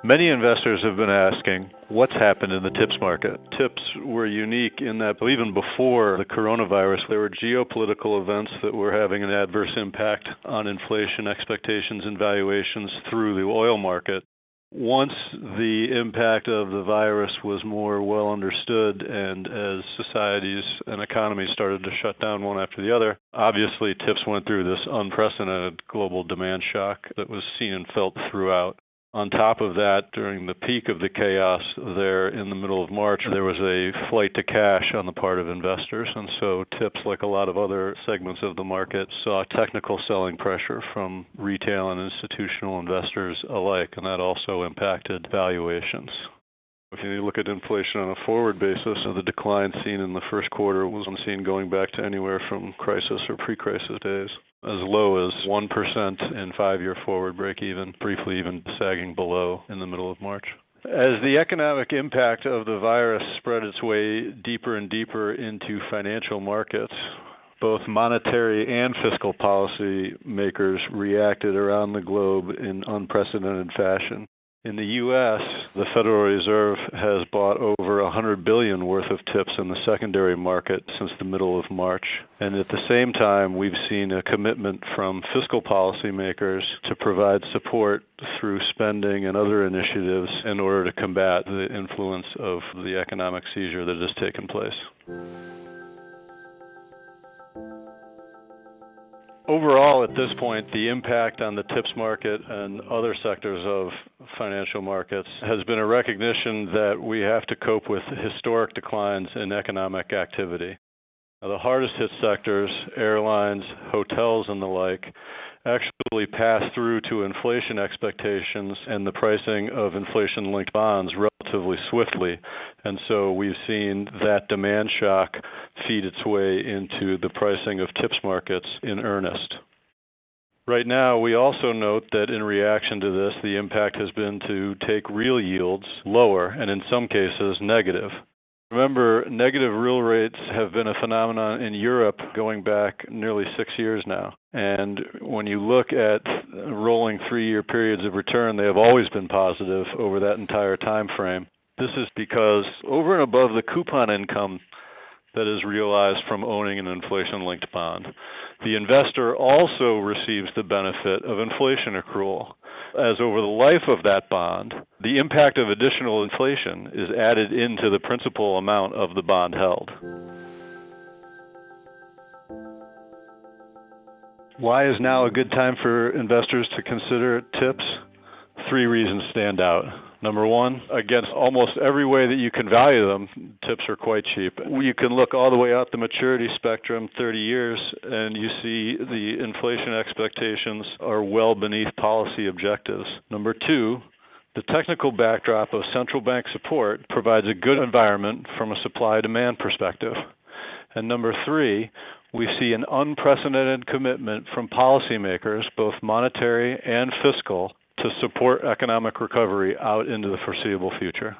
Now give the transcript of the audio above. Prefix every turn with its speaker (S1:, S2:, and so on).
S1: Many investors have been asking, what's happened in the TIPS market? TIPS were unique in that even before the coronavirus, there were geopolitical events that were having an adverse impact on inflation expectations and valuations through the oil market. Once the impact of the virus was more well understood and as societies and economies started to shut down one after the other, obviously TIPS went through this unprecedented global demand shock that was seen and felt throughout. On top of that, during the peak of the chaos there in the middle of March, there was a flight to cash on the part of investors. And so TIPS, like a lot of other segments of the market, saw technical selling pressure from retail and institutional investors alike, and that also impacted valuations. If you look at inflation on a forward basis, the decline seen in the first quarter was seen going back to anywhere from crisis or pre-crisis days, as low as 1% in 5-year forward break-even, briefly even sagging below in the middle of March. As the economic impact of the virus spread its way deeper and deeper into financial markets, both monetary and fiscal policy makers reacted around the globe in unprecedented fashion. In the U.S., the Federal Reserve has bought over $100 billion worth of TIPS in the secondary market since the middle of March. And at the same time, we've seen a commitment from fiscal policymakers to provide support through spending and other initiatives in order to combat the influence of the economic seizure that has taken place. Overall, at this point, the impact on the TIPS market and other sectors of financial markets has been a recognition that we have to cope with historic declines in economic activity. Now, the hardest hit sectors, airlines, hotels, and the like, actually pass through to inflation expectations and the pricing of inflation-linked bonds relatively swiftly. And so we've seen that demand shock feed its way into the pricing of TIPS markets in earnest. Right now, we also note that in reaction to this, the impact has been to take real yields lower and in some cases negative. Remember, negative real rates have been a phenomenon in Europe going back nearly 6 years now. And when you look at rolling 3-year periods of return, they have always been positive over that entire time frame. This is because over and above the coupon income that is realized from owning an inflation-linked bond, the investor also receives the benefit of inflation accrual, as over the life of that bond, the impact of additional inflation is added into the principal amount of the bond held. Why is now a good time for investors to consider TIPS? 3 reasons stand out. Number one, against almost every way that you can value them, TIPS are quite cheap. You can look all the way out the maturity spectrum, 30 years, and you see the inflation expectations are well beneath policy objectives. Number two, the technical backdrop of central bank support provides a good environment from a supply-demand perspective. And number three, we see an unprecedented commitment from policymakers, both monetary and fiscal, to support economic recovery out into the foreseeable future.